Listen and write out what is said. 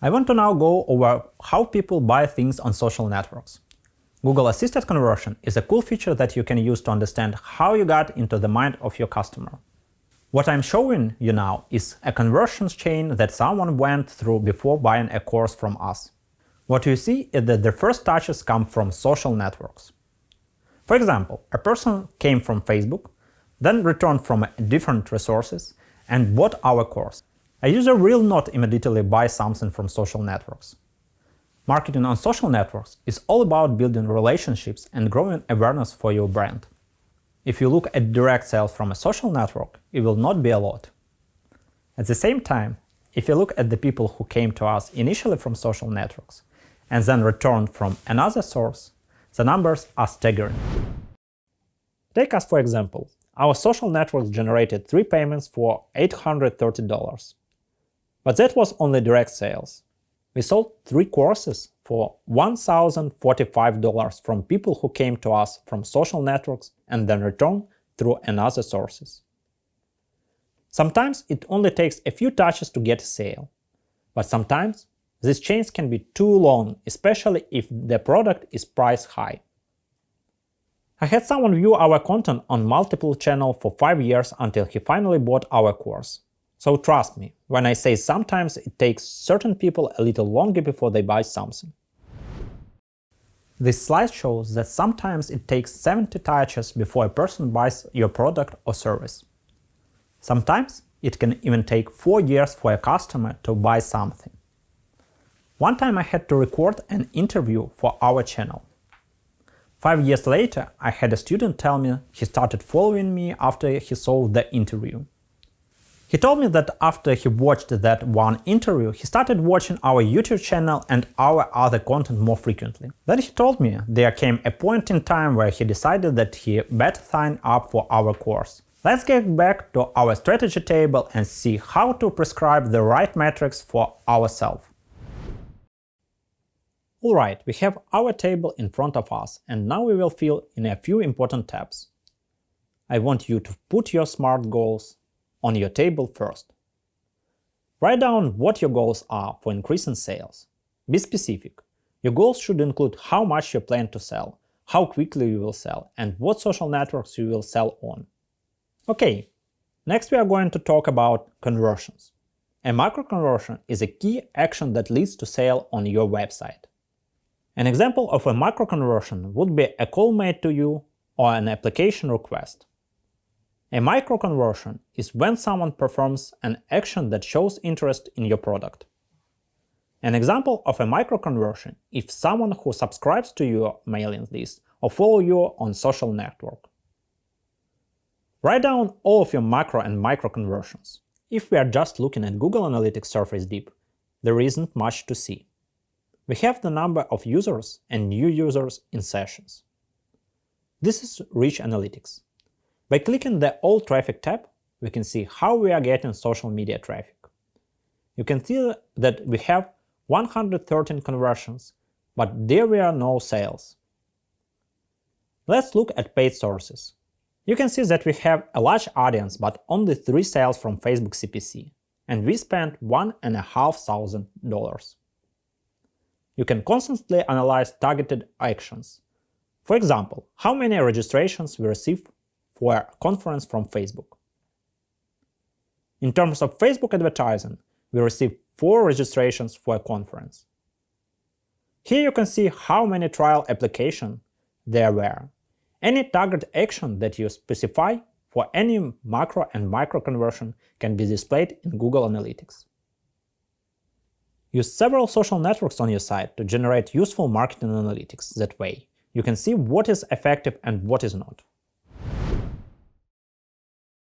I want to now go over how people buy things on social networks. Google Assisted Conversion is a cool feature that you can use to understand how you got into the mind of your customer. What I'm showing you now is a conversions chain that someone went through before buying a course from us. What you see is that the first touches come from social networks. For example, a person came from Facebook, then returned from different resources and bought our course. A user will not immediately buy something from social networks. Marketing on social networks is all about building relationships and growing awareness for your brand. If you look at direct sales from a social network, it will not be a lot. At the same time, if you look at the people who came to us initially from social networks and then returned from another source, the numbers are staggering. Take us for example. Our social networks generated 3 payments for $830. But that was only direct sales. We sold 3 courses for $1,045 from people who came to us from social networks and then returned through another sources. Sometimes it only takes a few touches to get a sale, but sometimes these chains can be too long, especially if the product is priced high. I had someone view our content on multiple channels for 5 years until he finally bought our course. So trust me, when I say sometimes it takes certain people a little longer before they buy something. This slide shows that sometimes it takes 70 touches before a person buys your product or service. Sometimes it can even take 4 years for a customer to buy something. One time I had to record an interview for our channel. 5 years later, I had a student tell me he started following me after he saw the interview. He told me that after he watched that one interview, he started watching our YouTube channel and our other content more frequently. Then he told me there came a point in time where he decided that he better sign up for our course. Let's get back to our strategy table and see how to prescribe the right metrics for ourselves. Alright, we have our table in front of us and now we will fill in a few important tabs. I want you to put your SMART goals on your table first. Write down what your goals are for increasing sales. Be specific. Your goals should include how much you plan to sell, how quickly you will sell, and what social networks you will sell on. Okay, next we are going to talk about conversions. A micro-conversion is a key action that leads to sale on your website. An example of a micro-conversion would be a call made to you or an application request. A micro-conversion is when someone performs an action that shows interest in your product. An example of a micro-conversion is someone who subscribes to your mailing list or follows you on social network. Write down all of your macro and micro conversions. If we are just looking at Google Analytics surface deep, there isn't much to see. We have the number of users and new users in sessions. This is Rich Analytics. By clicking the All Traffic tab, we can see how we are getting social media traffic. You can see that we have 113 conversions, but there were no sales. Let's look at paid sources. You can see that we have a large audience but only 3 sales from Facebook CPC, and we spent $1,500. You can constantly analyze targeted actions. For example, how many registrations we received for a conference from Facebook. In terms of Facebook advertising, we received 4 registrations for a conference. Here you can see how many trial applications there were. Any target action that you specify for any macro and micro conversion can be displayed in Google Analytics. Use several social networks on your site to generate useful marketing analytics. That way, you can see what is effective and what is not.